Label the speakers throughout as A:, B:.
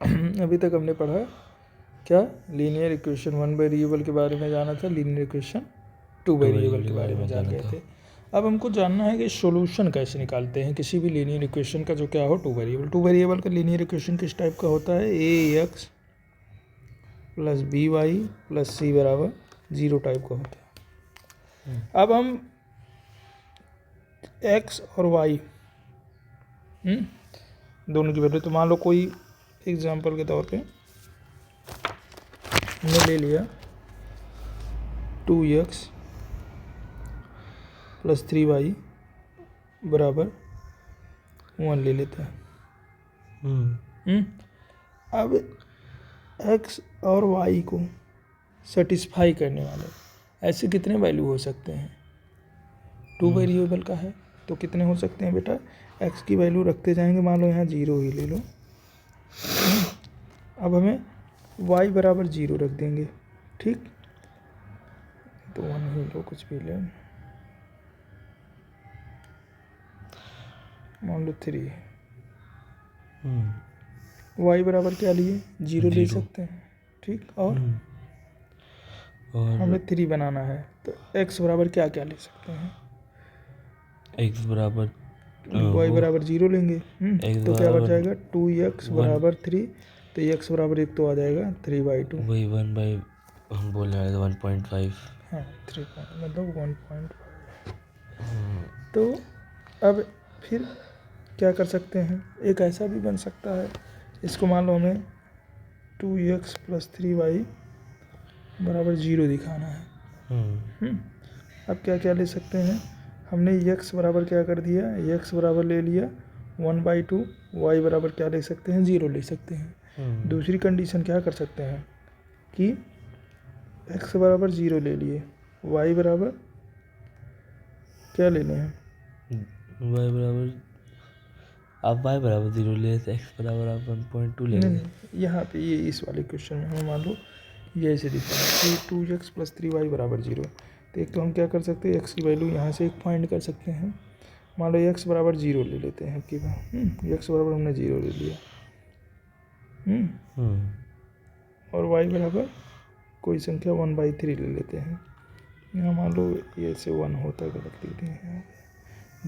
A: अभी तक हमने पढ़ा क्या, लीनियर इक्वेशन 1 वेरिएबल के बारे में जाना था, लीनियर इक्वेशन 2 वेरिएबल के बारे में जान गए थे। अब हमको जानना है कि सॉल्यूशन कैसे निकालते हैं किसी भी लीनियर इक्वेशन का जो क्या हो 2 वेरिएबल। 2 वेरिएबल का लीनियर इक्वेशन किस टाइप का होता है, ax plus by plus c बराबर 0 टाइप का होता है। अब हम x और y दोनों की वैल्यू, तो मान लो कोई एग्जांपल के तौर पे हमने ले लिया 2x प्लस 3y बराबर 1 ले लेते हैं। अब x और y को सेटिस्फाई करने वाले ऐसे कितने वैल्यू हो सकते हैं, 2 वेरिएबल का है तो कितने हो सकते हैं बेटा, x की वैल्यू रखते जाएंगे, मान लो यहाँ 0 ही ले लो। अब हमें y बराबर 0 रख देंगे, ठीक, तो 1 ही लो, कुछ भी ले, मान लो 3। y बराबर क्या लिए 0 ले सकते हैं, ठीक, और हमें 3 बनाना है तो x बराबर क्या क्या ले सकते हैं,
B: x बराबर
A: y बराबर 0 लेंगे, तो क्या बच जाएगा 2x बराबर 3, तो x बराबर 1 तो आ जाएगा 3/2,
B: वही 1 बाई हम बोल रहे हैं 1.5,
A: हाँ 3 मतलब 1.5। तो अब फिर क्या कर सकते हैं, एक ऐसा भी बन सकता है, इसको मान लो हमें 2x प्लस 3y बराबर 0 दिखाना है। अब क्या क्या ले सकते हैं, हमने x बराबर क्या कर दिया, x बराबर ले लिया 1/2, y बराबर क्या ले सकते हैं 0 ले सकते हैं। दूसरी कंडीशन क्या कर सकते हैं कि x बराबर 0 ले लिए, y बराबर क्या लेने हैं,
B: y बराबर आप y बराबर 0 ले लेते, x बराबर आप 1.2 ले लेते।
A: यहाँ पे ये इस वाले क्वेश्चन में हमें मान लो ये ऐसे दिखा है कि 2x प्लस 3y बराबर 0, तो एक तो हम क्या कर सकते हैं, x की वैल्यू यहाँ से एक फाइंड कर सकते हैं, मान लो x बराबर 0 ले लेते हैं कि x बराबर हमने 0 ले लिया, और y बराबर कोई संख्या 1/3 ले लेते हैं, यहाँ मान लो ये से 1 होता, गलत लिख दिए हैं,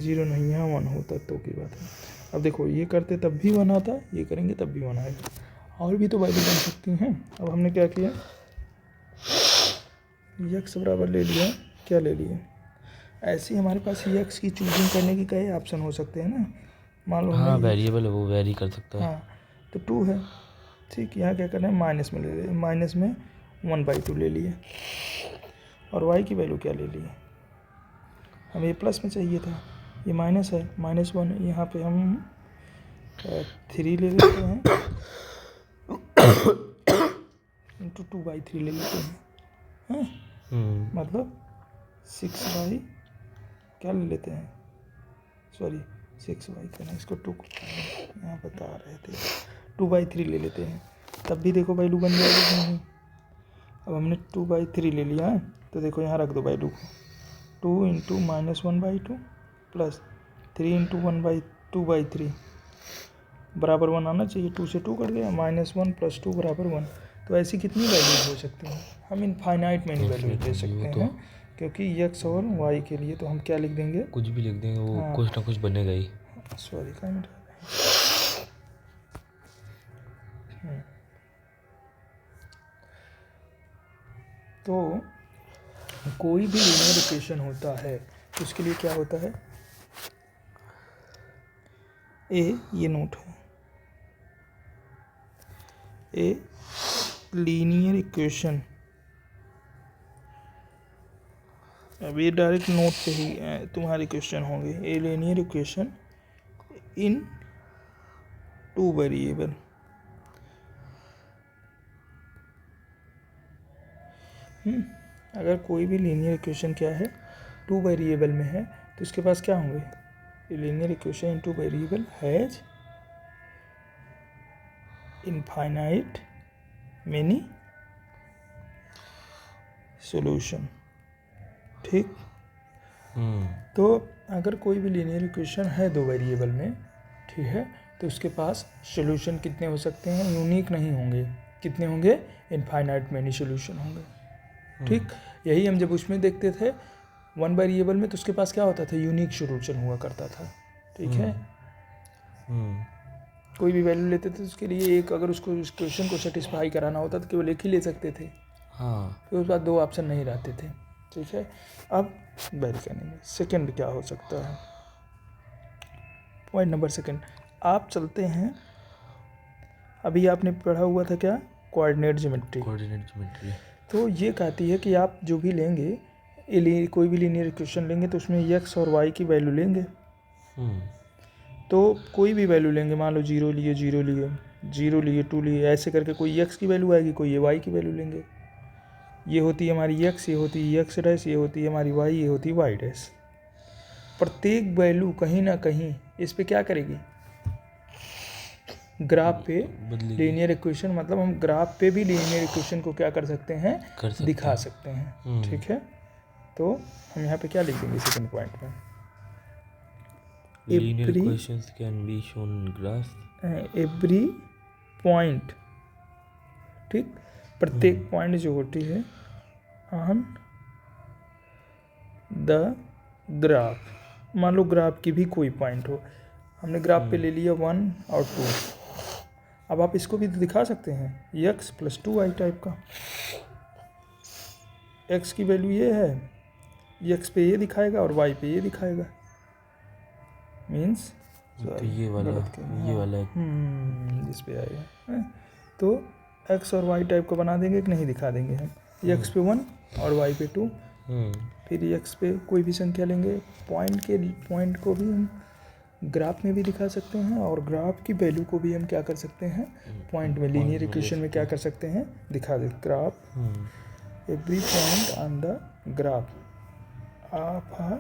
A: 0 नहीं, यहाँ 1 होता तो की बात है। अब देखो ये करते तब भी 1 आता, ये करेंगे तब भी 1 आएगा, और भी तो वैल्यू बन सकती हैं। अब हमने क्या किया, x बराबर ले लिया, क्या ले लिया, ऐसे ही हमारे पास x की चूजिंग करने की कई ऑप्शन हो सकते हैं ना, मान लो
B: हाँ वेरिएबल है वो वेरी कर सकता है,
A: हाँ तो 2 है, ठीक, यहाँ क्या करना है माइनस में ले लिए, माइनस में 1/2 ले लिए, और y की वैल्यू क्या ले ली, हमें ये प्लस में चाहिए था, ये माइनस है, -1, यहाँ पे हम 3 ले लेते हैं इंटू 2/3 ले लेते हैं, मतलब 6 क्या ले लेते हैं, सॉरी 6y करना, इसको 2 यहाँ बता रहे थे, 2/3 ले लेते हैं, तब भी देखो वैल्यू बन जाएगी नहीं। अब हमने 2/3 ले लिया है तो देखो यहाँ रख दो वैल्यू को, 2 इंटू -1/2 प्लस 3 इंटू 2/3 बराबर 1 आना चाहिए, 2 से 2 कट गया, -1 + 2 = 1, तो ऐसी कितनी वैल्यू हो सकती हैं, हम इनफाइनाइट में वैल्यू दे सकते हैं, क्योंकि x और y के लिए तो हम क्या लिख देंगे,
B: कुछ भी लिख देंगे वो कुछ ना कुछ बनेगा ही,
A: सॉरी तो कोई भी लीनियर इक्वेशन होता है तो उसके लिए क्या होता है, ये नोट है, ए लीनियर इक्वेशन, अब ये डायरेक्ट नोट से ही तुम्हारे क्वेश्चन होंगे, ए लीनियर इक्वेशन इन 2 वेरिएबल, अगर कोई भी लीनियर इक्वेशन क्या है 2 वेरिएबल में है तो इसके पास क्या होंगे, linear equation in 2 variable has infinite many solution, ठीक। तो अगर कोई भी लीनियर इक्वेशन है 2 वेरिएबल में, ठीक है, तो उसके पास सोल्यूशन कितने हो सकते हैं, यूनिक नहीं होंगे। कितने होंगे, इनफाइनाइट मैनी सोल्यूशन होंगे। ठीक, यही हम जब उसमें देखते थे वन वेरिएबल में, तो उसके पास क्या होता था, यूनिक सोल्यूशन हुआ करता था। ठीक है, कोई भी वैल्यू लेते थे तो उसके लिए एक, अगर उसको उस क्वेश्चन को सेटिस्फाई कराना होता तो केवल एक ही ले सकते थे।
B: हाँ,
A: फिर उसके बाद दो ऑप्शन नहीं रहते थे। ठीक है, अब वेरी करेंगे सेकंड क्या हो सकता है। पॉइंट नंबर सेकंड, आप चलते हैं, अभी आपने पढ़ा हुआ था क्या, कोऑर्डिनेट ज्योमेट्री।
B: Coordinate geometry.
A: तो ये कहती है कि आप जो भी लेंगे, कोई भी लीनियर इक्वेशन लेंगे तो उसमें x और y की वैल्यू लेंगे। तो कोई भी वैल्यू लेंगे, मान लो 0 लिए 0 लिए 0 लिए 2 लिए, ऐसे करके कोई x की वैल्यू आएगी, कोई ये y की वैल्यू लेंगे। ये होती है हमारी x, ये होती है x डैश, ये होती है हमारी y, ये होती है y डैश। प्रत्येक वैल्यू कहीं ना कहीं इस पे क्या करेगी, ग्राफ पे लीनियर इक्वेशन, मतलब हम ग्राफ पे भी लीनियर इक्वेशन को क्या कर सकते हैं, दिखा सकते हैं। ठीक है, तो हम यहाँ पे क्या लिख देंगे सेकंड पॉइंट में,
B: linear equations can be shown graph
A: every point. ठीक, प्रत्येक पॉइंट जो होती है ऑन द ग्राफ, मान लो ग्राफ की भी कोई पॉइंट हो, हमने ग्राफ पे ले लिया 1 और 2। अब आप इसको भी दिखा सकते हैं, x + 2y टाइप का। x की वैल्यू ये है, x पे ये दिखाएगा और y पे ये दिखाएगा, मीन्स
B: तो ये वाला
A: इस पे आएगा है? तो x और y टाइप का बना देंगे कि नहीं दिखा देंगे हम, x पे 1 और y पे 2। फिर x पे कोई भी संख्या लेंगे, पॉइंट को भी हम ग्राफ में भी दिखा सकते हैं, और ग्राफ की वैल्यू को भी हम क्या कर सकते हैं, पॉइंट में, लीनियर इक्वेशन में क्या कर सकते हैं, दिखा दे। Graph every point on the graph of a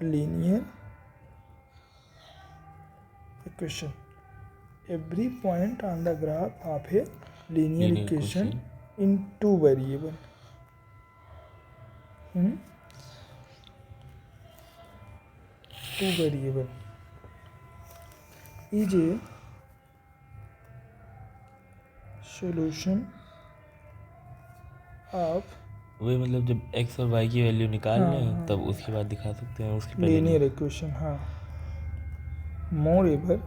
A: linear equation, every point on the graph of a linear equation in 2 variable. Two variable is a solution of,
B: वही मतलब जब x और y की वैल्यू निकाल लें तब उसके बाद दिखा सकते हैं, उसके पहले
A: लीनियर इक्वेशन। हाँ, मोर एवर,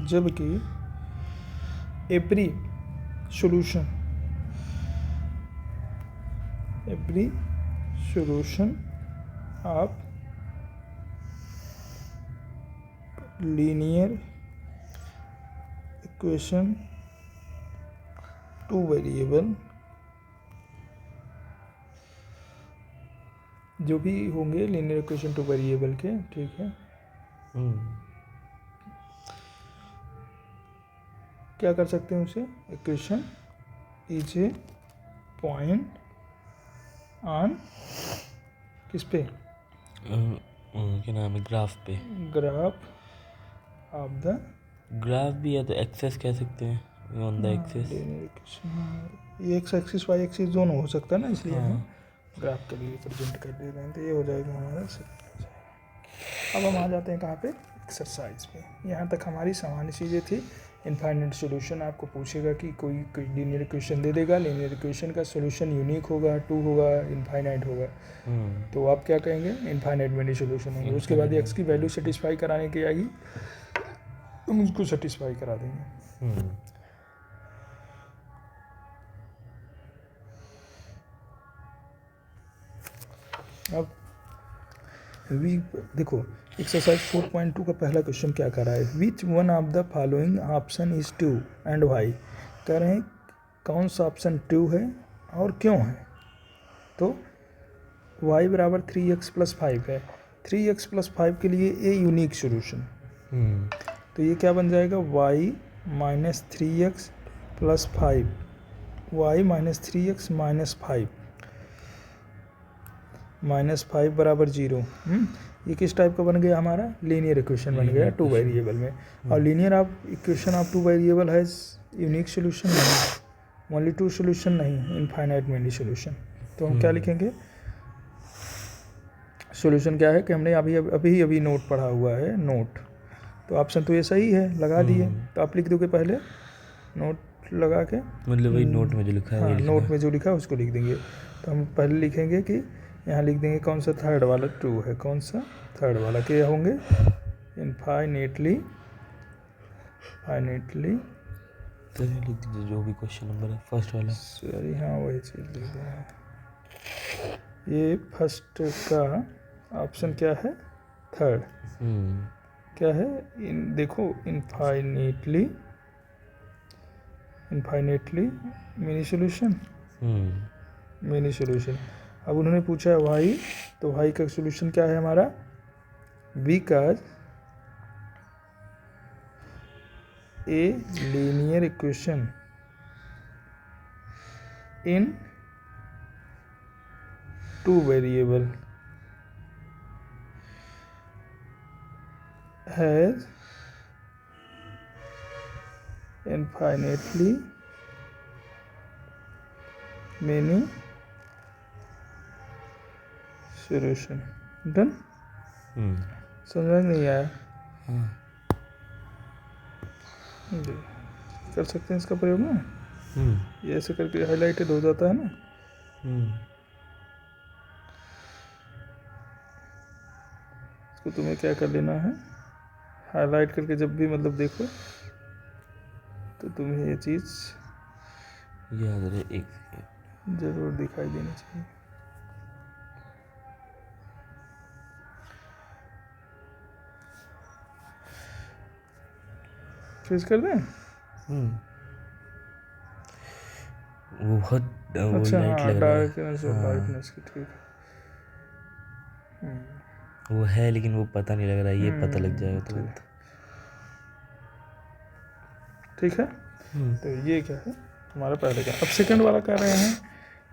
A: जबकि every solution of linear equation 2 variable, जो भी होंगे लीनियर इक्वेशन 2 वेरिएबल के, ठीक है, क्या कर सकते हैं उसे, equation is a point on, किस पे,
B: क्या नाम है, ग्राफ पे,
A: ग्राफ ऑफ द,
B: ग्राफ भी या तो एक्सेस कह सकते हैं, ऑन द एक्सेस।
A: ये एक्स एक्सिस वाई एक्सिस दोनों हो सकता है ना, इसलिए हम ग्राफ के लिए रिप्रेजेंट कर दे रहे हैं, तो ये हो जाएगा हमारा। अब हम आ जाते हैं कहाँ पे, एक्सरसाइज पे। यहाँ तक हमारी सामान्य चीज़ें थी। इनफाइनाइट सॉल्यूशन आपको पूछेगा कि कोई लीनियर इक्वेशन दे देगा, लीनियर इक्वेशन का सॉल्यूशन यूनिक होगा, 2 होगा, इनफाइनाइट होगा, तो आप क्या कहेंगे, इनफाइनाइट मैनी सॉल्यूशन होंगे। उसके बाद एक्स की वैल्यू सेटिस्फाई कराने की आएगी, हम उसको सेटिस्फाई करा देंगे। अब देखो एक्सरसाइज 4.2 का पहला क्वेश्चन क्या कर रहा है, which one of the following option is true and why. कह रहे हैं कौन सा ऑप्शन ट्रू है और क्यों है। तो y बराबर 3x + 5 है, 3x + 5 के लिए ए यूनिक सोल्यूशन, तो ये क्या बन जाएगा, y - 3x + 5, y - 3x - 5 -5 बराबर 0। ये किस टाइप का बन गया हमारा, लीनियर इक्वेशन बन गया 2 वेरिएबल में। और linear equation of 2 variable has unique solution नहीं, ओनली 2 सोल्यूशन नहीं, इनफाइनाइट मैनी सोल्यूशन। तो हम क्या लिखेंगे, सॉल्यूशन क्या है कि हमने अभी नोट पढ़ा हुआ है, नोट, तो ऑप्शन तो ये सही है, लगा दिए। तो आप लिख दोगे पहले नोट लगा के,
B: मतलब वही नोट में जो लिखा है
A: हाँ
B: वही लिखना
A: नोट
B: है।
A: में जो लिखा है उसको लिख देंगे। तो हम पहले लिखेंगे कि यहाँ लिख देंगे कौन सा थर्ड वाला ट्रू है, कौन सा थर्ड वाला, क्या होंगे इनफाइनेटली
B: तो ये लिख दीजिए जो भी क्वेश्चन नंबर है फर्स्ट वाला।
A: सॉरी, हाँ वही चीज़ लिख देंगे। ये फर्स्ट का ऑप्शन क्या है, थर्ड क्या है, देखो infinitely mini solution, mini solution. अब उन्होंने पूछा है वाई, तो वाई का सॉल्यूशन क्या है हमारा, because A linear equation in two variable has infinitely many solution। Done, समझ में नहीं आया? कर सकते हैं इसका प्रयोग ना, ये ऐसे करके हाईलाइटेड हो जाता है ना। इसको तुम्हें क्या कर लेना है, हाईलाइट करके जब भी मतलब देखो तो तुम्हें ये चीज़
B: याद रहे। एक सेकेंड,
A: जरूर दिखाई देनी चाहिए। फ्रीज कर दें?
B: वो बहुत वो
A: अच्छा
B: लाइट
A: हाँ,
B: लग रहा है।
A: डार्कनेस और लाइटनेस की, ठीक है।
B: वो है लेकिन वो पता नहीं लग रहा है, ये पता लग जाएगा तुरंत।
A: ठीक है, तो ये क्या है हमारा पहले का। अब सेकंड वाला कह रहे हैं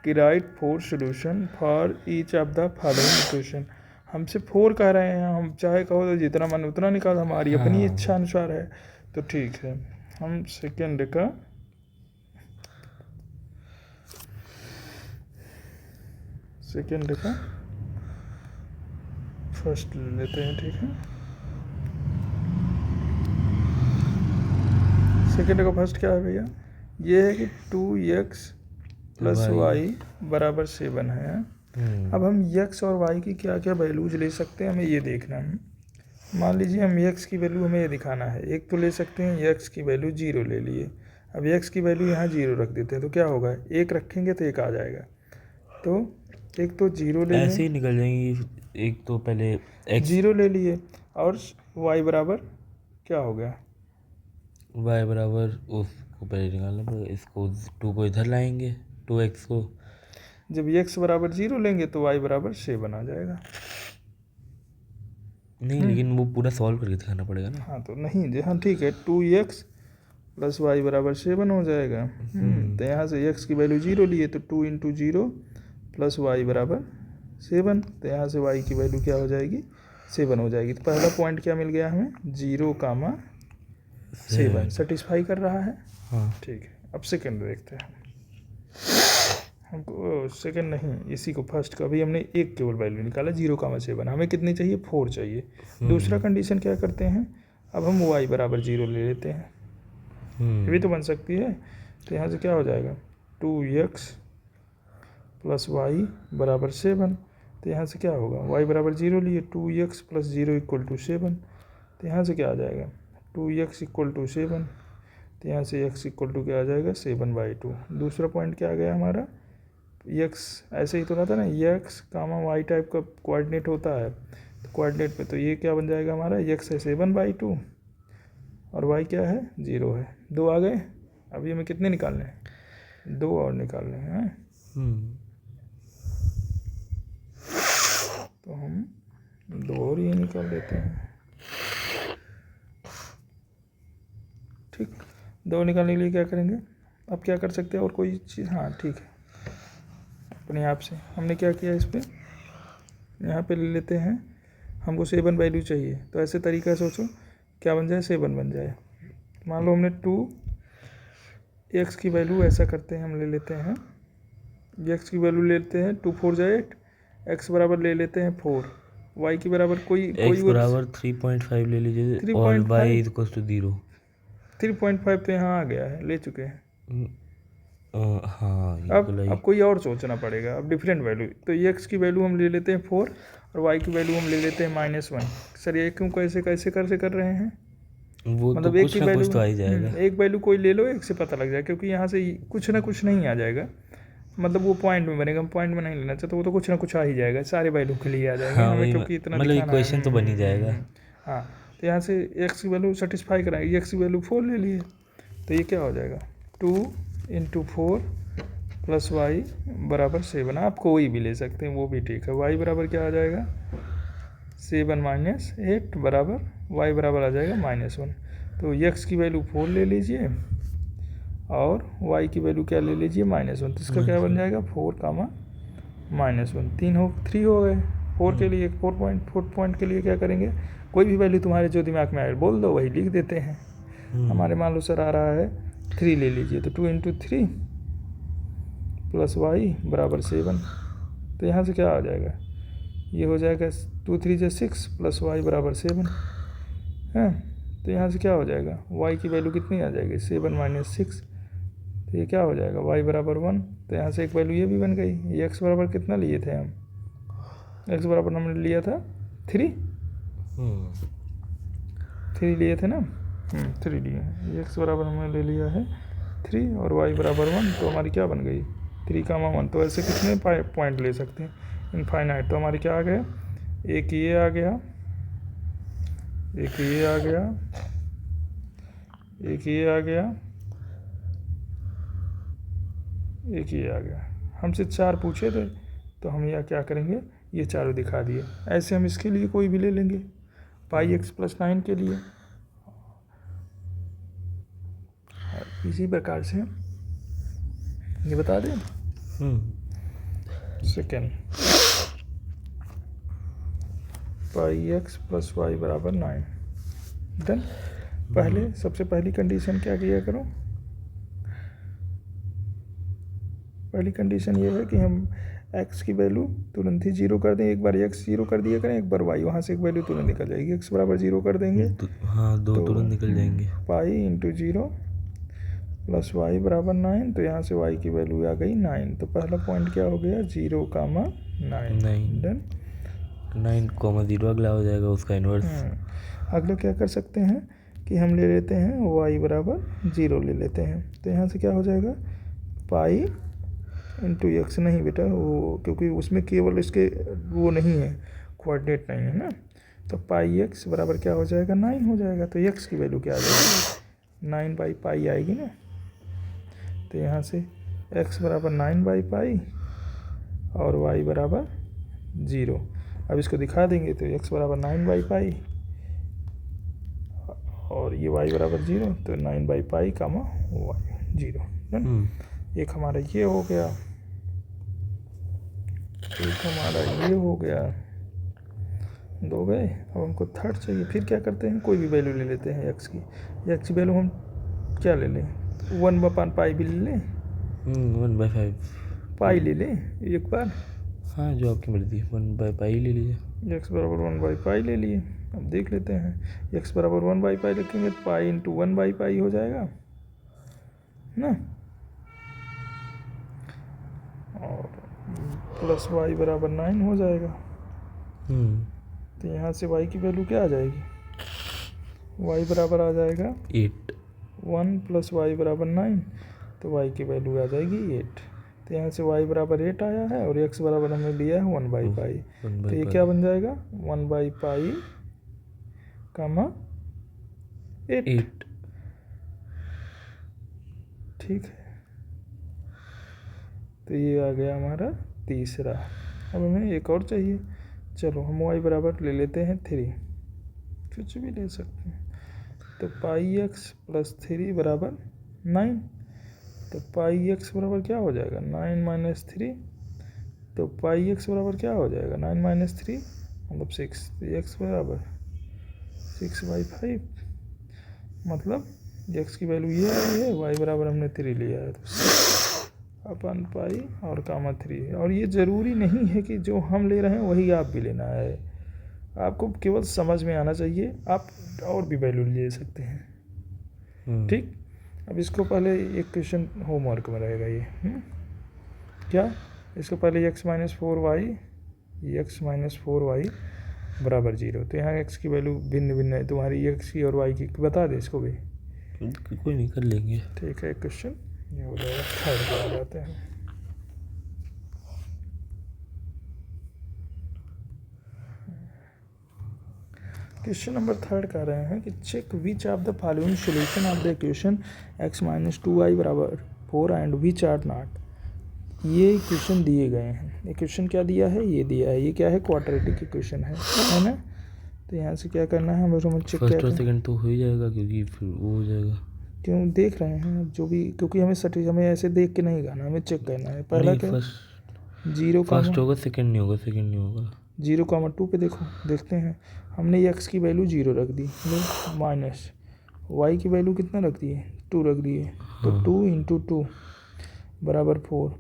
A: कि right 4 solution for each of the following equation. हमसे 4 कह रहे हैं, हम चाहे कहो तो जितना मन उतना निकाल, हमारी अपनी इच्छा अनुसार है। तो ठीक है, हम सेकंड का फर्स्ट ले लेते हैं, ठीक है। सेकेंड का फर्स्ट क्या है भैया, ये है कि 2x + y बराबर 7 है। अब हम x और y की क्या क्या वैल्यूज ले सकते हैं, हमें ये देखना है। मान लीजिए हम x की वैल्यू हमें ये दिखाना है, एक तो ले सकते हैं x की वैल्यू 0 ले लिए। अब x की वैल्यू यहाँ 0 रख देते हैं, तो क्या होगा, 1 रखेंगे तो 1 आ जाएगा। तो एक तो 0 ले
B: ऐसे ही निकल जाएंगी। एक तो पहले x
A: 0 ले लिए, और y बराबर क्या हो गया,
B: y बराबर उसको पहले निकालना पड़ेगा, इसको 2 को इधर लाएंगे, 2x को।
A: जब x बराबर 0 लेंगे तो y बराबर 7 आ जाएगा।
B: नहीं लेकिन वो पूरा सॉल्व करके दिखाना पड़ेगा ना।
A: हाँ तो नहीं जी, हाँ ठीक है, 2x + y बराबर 7 हो जाएगा। तो यहाँ से x की वैल्यू 0 लिए, तो 2 × 0 + y बराबर 7। तो यहाँ से y की वैल्यू क्या हो जाएगी, 7 हो जाएगी। तो पहला पॉइंट क्या मिल गया हमें, 0, 7 सेटिस्फाई कर रहा है।
B: हाँ
A: ठीक है, अब सेकंड देखते हैं। हमको सेकंड नहीं, इसी को फर्स्ट का भी हमने एक केवल वैल्यू निकाला, 0, 7। हमें कितनी चाहिए, 4 चाहिए। दूसरा कंडीशन क्या करते हैं, अब हम y बराबर 0 ले लेते हैं, ये भी तो बन सकती है। तो यहाँ से क्या हो जाएगा, 2x + y बराबर 7। तो यहाँ से क्या होगा, y बराबर 0 लिए, 2x + 0 = 7। तो यहाँ से क्या आ जाएगा, 2x = 7। तो यहाँ से x = क्या आ जाएगा, 7/2। दूसरा पॉइंट क्या आ गया हमारा, x ऐसे ही तो रहता है ना, x, y टाइप का कोऑर्डिनेट होता है। तो कोऑर्डिनेट में तो ये क्या बन जाएगा हमारा, x है 7/2 और y क्या है, 0 है। 2 आ गए। अभी हमें कितने निकालने हैं, 2 और निकालने हैं। तो हम 2 और ये निकाल लेते हैं। ठीक, 2 निकालने के लिए क्या करेंगे, अब क्या कर सकते हैं और कोई चीज़, हाँ ठीक है, अपने आप से हमने क्या किया, इस पर यहाँ पे ले लेते हैं। हमको 7 वैल्यू चाहिए, तो ऐसे तरीका सोचो क्या बन जाए, 7 बन जाए। मान लो हमने 2x की वैल्यू ऐसा करते हैं, हम ले लेते हैं x की वैल्यू लेते हैं 2 × 4 = 8, x बराबर ले लेते हैं 4। वाई के बराबर कोई
B: एक्स बराबर 3.5 ले लीजिए और
A: 3.5
B: वाई इक्वल्स टू 0।
A: 3.5 तो यहाँ आ गया है, ले चुके हैं।
B: हाँ
A: अब कोई और सोचना पड़ेगा, अब डिफरेंट वैल्यू। तो एक्स की वैल्यू हम ले लेते हैं 4 और वाई की वैल्यू हम ले लेते हैं -1। सर ये क्यों कैसे कैसे कर रहे हैं?
B: वो
A: मतलब
B: तो
A: एक
B: कुछ
A: की
B: ना
A: वैल्यू
B: कुछ तो आ ही जाएगा।
A: एक वैल्यू कोई ले लो, एक से पता लग जाए, क्योंकि यहाँ से कुछ ना कुछ नहीं आ जाएगा। मतलब वो पॉइंट में बनेगा, हम पॉइंट में नहीं लेना चाहते, वो तो कुछ ना कुछ आ ही जाएगा, सारे वैल्यू के लिए आ जाएंगे।
B: हाँ,
A: हमें
B: वही
A: क्योंकि इतना
B: मतलब
A: दिखाना
B: इक्वेशन
A: है।
B: तो बन ही जाएगा।
A: हाँ, तो यहाँ से एक्स की वैल्यू सेटिस्फाई कराएगी, एक्स की वैल्यू 4 ले लिए, तो ये क्या हो जाएगा 2 × 4 + वाई बराबर 7। आप कोई भी ले सकते हैं, वो भी ठीक है। वाई बराबर क्या आ जाएगा 7 - 8 बराबर वाई बराबर आ जाएगा -1। तो एक्स की वैल्यू 4 ले लीजिए और वाई की वैल्यू क्या ले लीजिए -1। तो इसका क्या बन जाएगा 4, -1 3 हो गए। 4 के लिए 4 पॉइंट के लिए क्या करेंगे, कोई भी वैल्यू तुम्हारे जो दिमाग में आए बोल दो, वही लिख देते हैं। हमारे मान लो सर आ रहा है 3 ले लीजिए, तो 2 × 3 + वाई बराबर 7। तो यहाँ से क्या आ जाएगा, ये हो जाएगा 2 × 3 = 6 + वाई बराबर 7 है। तो यहाँ से क्या हो जाएगा, वाई की वैल्यू कितनी आ जाएगी 7 - 6। तो ये क्या हो जाएगा वाई बराबर 1। तो यहाँ से एक वैल्यू ये भी बन गई। ये एक्स बराबर कितना लिए थे हम, एक्स बराबर हमने लिया था 3 लिए थे ना, 3 लिए। ये एक्स बराबर हमने ले लिया है 3 और वाई बराबर 1। तो हमारी क्या बन गई 3, 1। तो ऐसे कितने पॉइंट ले सकते हैं, इनफाइनाइट। तो हमारी क्या आ गया, एक ये आ गया, एक ये आ गया, एक ये आ गया, एक ये आ गया। हमसे 4 पूछे थे, तो हम यह क्या करेंगे, ये चारों दिखा दिए। ऐसे हम इसके लिए कोई भी ले लेंगे, πx + 9 के लिए। इसी प्रकार से ये बता दें। सेकेंड πx + y बराबर 9। डन। पहले सबसे पहली कंडीशन क्या किया करो, पहली कंडीशन ये है कि हम x की वैल्यू तुरंत ही 0 कर दें। एक बार x 0 कर दिया करें, एक बार y, वहाँ से एक वैल्यू तुरंत निकल जाएगी। x बराबर 0 कर देंगे,
B: हाँ, दो तुरंत निकल जाएंगे।
A: π × 0 + y बराबर 9। तो यहाँ से y की वैल्यू आ गई 9। तो पहला पॉइंट क्या हो गया 0, 9। डन।
B: 9, 0 अगला हो जाएगा उसका इन्वर्स।
A: अगला क्या कर सकते हैं कि हम ले लेते हैं y बराबर 0 ले लेते हैं। तो यहाँ से क्या हो जाएगा π × x। नहीं बेटा, वो क्योंकि उसमें केवल इसके वो नहीं है, कोऑर्डिनेट नहीं है ना। तो πx बराबर क्या हो जाएगा 9 हो जाएगा। तो x की वैल्यू क्या आ जाएगी 9/π आएगी ना। तो यहाँ से x बराबर 9/π और y बराबर 0। अब इसको दिखा देंगे, तो x बराबर 9/π और ये y बराबर 0। तो 9/π, y 0। डन। एक हमारा ये हो गया, एक हमारा ये हो गया, 2 गए। अब हमको थर्ड चाहिए। फिर क्या करते हैं, कोई भी वैल्यू ले लेते हैं x की। x की वैल्यू हम क्या ले लें, 1/π भी ले लें,
B: 1/5
A: पाई ले लें एक बार।
B: हाँ, जो आपकी मर्जी, 1/π ले लीजिए।
A: x बराबर 1/π ले लिए। अब देख लेते हैं, x बराबर 1/π रखेंगे तो π × 1/π हो जाएगा ना, और + y बराबर 9 हो जाएगा। तो यहाँ से y की वैल्यू क्या आ जाएगी, y बराबर आ जाएगा
B: 8।
A: 1 + y बराबर 9। तो y की वैल्यू आ जाएगी 8। तो यहाँ से y बराबर 8 आया है और x बराबर हमने लिया है 1/π। तो ये क्या बन जाएगा 1/π, 8। ठीक है। तो ये आ गया हमारा तीसरा। अब हमें एक और चाहिए। चलो हम y बराबर ले लेते हैं 3, कुछ भी ले सकते हैं। तो πx + 3 बराबर 9। तो πx बराबर क्या हो जाएगा 9 - 3। तो πx बराबर क्या हो जाएगा 9 - 3 मतलब 6। तो x बराबर 6/5। मतलब x की वैल्यू ये आई है, y बराबर हमने 3 लिया है, तो π और 3। और ये ज़रूरी नहीं है कि जो हम ले रहे हैं वही आप भी लेना है। आपको केवल समझ में आना चाहिए, आप और भी वैल्यू ले सकते हैं। ठीक, अब इसको पहले एक क्वेश्चन होमवर्क में रहेगा ये। क्या, इसको पहले x माइनस 4y बराबर 0। तो यहाँ x की वैल्यू भिन्न भिन्न है, तुम्हारी x की और y की बता दे इसको भी।
B: कोई नहीं, कर लेंगे।
A: ठीक है, क्वेश्चन ये हो जाएगा। थर्ड पे आ जाते हैं। क्वेश्चन नंबर 3 कह रहे हैं कि check which of the following solution of the equation x minus 2y बराबर 4 एंड विच आर नॉट। ये इक्वेशन दिए गए हैं। इक्वेशन क्या दिया है, ये दिया है। ये क्या है, क्वाड्रेटिक इक्वेशन है ना। तो यहाँ से क्या करना है हमें, चेक
B: फर्स्ट और सेकंड तो हो ही जाएगा, क्योंकि फिर वो हो जाएगा।
A: क्यों देख रहे हैं जो भी, क्योंकि हमें ऐसे देख के नहीं गाना, हमें चेक करना है। पहला क्या, 0
B: फर्स्ट होगा, सेकंड नहीं होगा, सेकंड नहीं होगा।
A: 0,2 पे देखो, देखते हैं। हमने x की वैल्यू 0 रख दी, माइनस y की वैल्यू कितना रख दी है, 2 रख दी है। तो 2 इंटू 2 बराबर 4।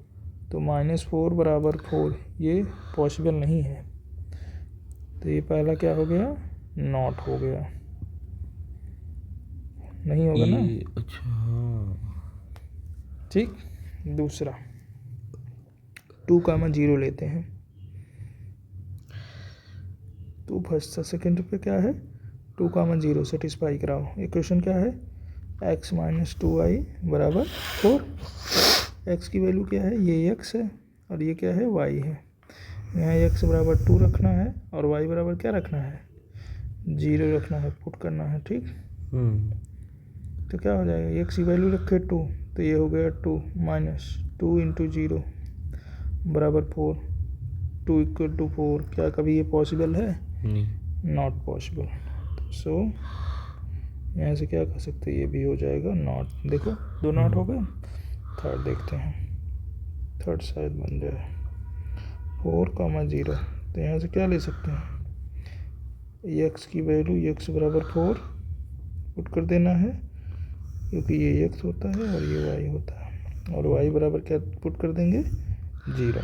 A: तो -4 बराबर 4 ये पॉसिबल नहीं है। तो ये पहला क्या हो गया, नॉट हो गया, नहीं होगा ना।
B: अच्छा हाँ,
A: ठीक। दूसरा 2,0 लेते हैं। तो फर्स्ट सेकंड पे क्या है, 2,0 सेटिस्फाई कराओ। इक्वेशन क्या है, x माइनस 2y बराबर 4। x की वैल्यू क्या है, ये x है और ये क्या है, y है। यहाँ x बराबर 2 रखना है और y बराबर क्या रखना है, 0 रखना है, पुट करना है। ठीक। तो क्या हो जाएगा, x की वैल्यू रखे 2, तो ये हो गया 2 माइनस 2 इंटू 0 बराबर 4। 2 इक्वल टू 4, क्या कभी ये पॉसिबल है, नॉट पॉसिबल। सो यहाँ से क्या कर सकते हैं, ये भी हो जाएगा नॉट। देखो 2 नॉट हो गए। थर्ड देखते हैं, थर्ड शायद बन जाए 4,0। तो यहाँ से क्या ले सकते हैं, x की वैल्यू x बराबर 4 पुट कर देना है, क्योंकि ये x होता है और ये y होता है। और y बराबर क्या पुट कर देंगे, 0।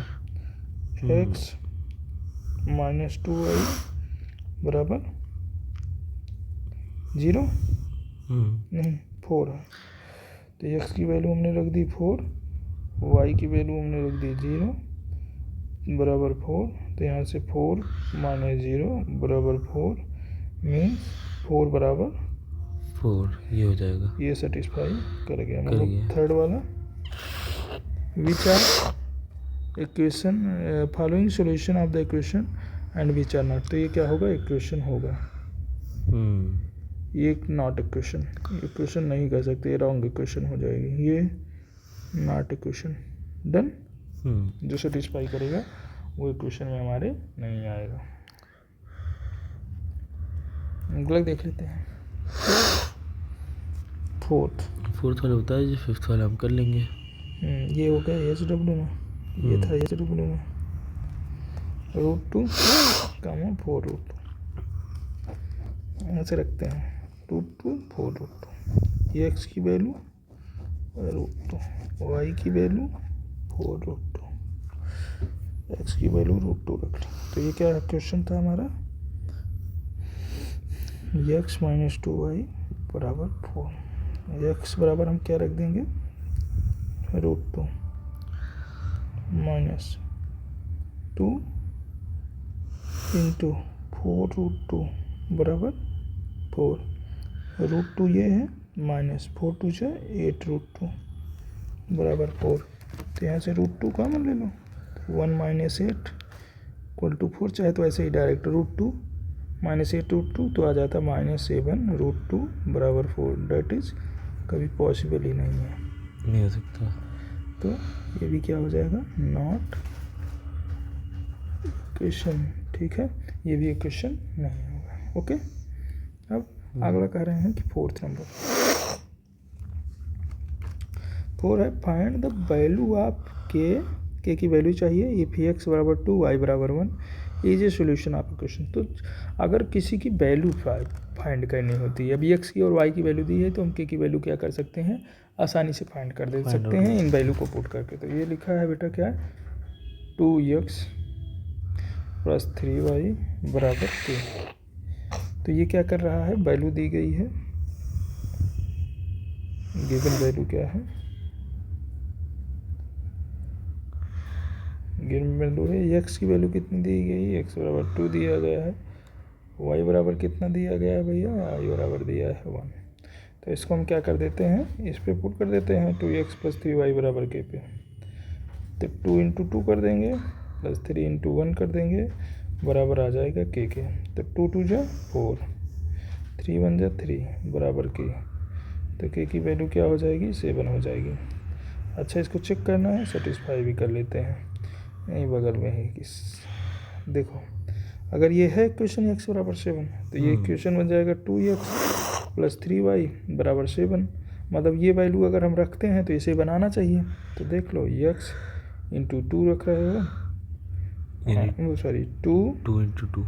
A: x माइनस 2y बराबर 0 नहीं 4 है। तो x की वैल्यू हमने रख दी 4, y की वैल्यू हमने रख दी 0 बराबर 4। तो यहाँ से 4 माइनस 0 बराबर 4 मीन्स 4 बराबर
B: 4, ये हो जाएगा।
A: ये सेटिस्फाई कर गया। मतलब थर्ड वाला, which are equation following solution of the equation and which are not. तो ये क्या होगा, इक्वेशन होगा। ये नॉट इक्वेशन नहीं कह सकते, ये रॉन्ग इक्वेशन हो जाएगी। ये नॉट इक्वेशन। डन। जो सेटिस्फाई करेगा वो इक्वेशन में हमारे नहीं आएगा। अगला देख लेते हैं, फोर्थ
B: वाला होता है, जो फिफ्थ वाला हम कर लेंगे।
A: ये हो गया SW में, ये था SW में √2 कमा 4√2। ऐसे रखते हैं √2 4√2। ये x की वैल्यू √2, y की वैल्यू 4√2, x की वैल्यू √2 रख ली। तो ये क्या क्वेश्चन था हमारा, x माइनस 2y बराबर 4। x बराबर हम क्या रख देंगे, √2 माइनस 2 इंटू 4√2 बराबर 4। √2 ये है, माइनस 4 2 से 8√2 बराबर 4। तो यहाँ से √2 कॉमन ले लो, 1 माइनस 8 इक्वल टू 4। चाहे तो ऐसे ही डायरेक्ट √2 माइनस 8√2 तो आ जाता -7√2 बराबर 4। डैट इज़ कभी पॉसिबल ही नहीं है,
B: नहीं हो सकता।
A: तो ये भी क्या हो जाएगा, नॉट इक्वेशन। ठीक है, ये भी इक्वेशन नहीं होगा। ओके। अब अगला कह रहे हैं कि फोर्थ नंबर 4 है, फाइंड द वैल्यू ऑफ के की वैल्यू चाहिए इफ x बराबर 2 y बराबर 1 is a solution of equation. तो अगर किसी की वैल्यू फाइंड करनी होती है, अभी x की और y की वैल्यू दी है, तो हम k की वैल्यू क्या कर सकते हैं, आसानी से फाइंड कर दे सकते हैं इन वैल्यू को पुट करके। तो ये लिखा है बेटा क्या है, 2x प्लस 3y बराबर k। तो ये क्या कर रहा है, वैल्यू दी गई है, गिवन वैल्यू क्या है, गिवन वैल्यू है x की वैल्यू कितनी दी गई, x बराबर 2 दिया गया है, y बराबर कितना दिया गया है भैया, y बराबर दिया है 1। तो इसको हम क्या कर देते हैं, इस पे पुट कर देते हैं 2x प्लस 3y बराबर k पे। तो 2 इंटू 2 कर देंगे प्लस 3 इंटू 1 कर देंगे, बराबर आ जाएगा k के। तो 2 2 जा 4, 3 1 जा 3 बराबर k। तो k की वैल्यू क्या हो जाएगी, 7 हो जाएगी। अच्छा, इसको चेक करना है, सेटिस्फाई भी कर लेते हैं, यहीं बगल में ही किस, देखो अगर ये है इक्वेशन x बराबर 7, तो ये इक्वेशन बन जाएगा 2x प्लस 3y बराबर 7। मतलब ये वैल्यू अगर हम रखते हैं तो इसे बनाना चाहिए। तो देख लो x इंटू 2 रख रहे हो, सॉरी 2
B: इंटू 2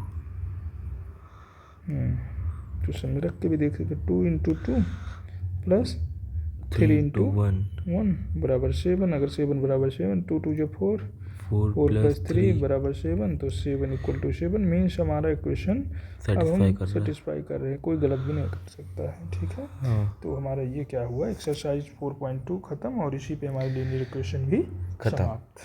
A: क्वेश्चन में रख के भी देख सकते, 2 इंटू 2 प्लस 3 इंटू 1 बराबर 7। अगर 7 बराबर 7, 2 2 जो 4 प्लस 3 बराबर 7, तो 7 इक्वल टू 7 मीन्स हमारा इक्वेशन अब हम सेटिस्फाई कर रहे हैं, कोई गलत भी नहीं कर सकता है। ठीक है, तो हमारा ये क्या हुआ, एक्सरसाइज 4.2 खत्म, और इसी पे हमारी लीनियर इक्वेशन भी समाप्त।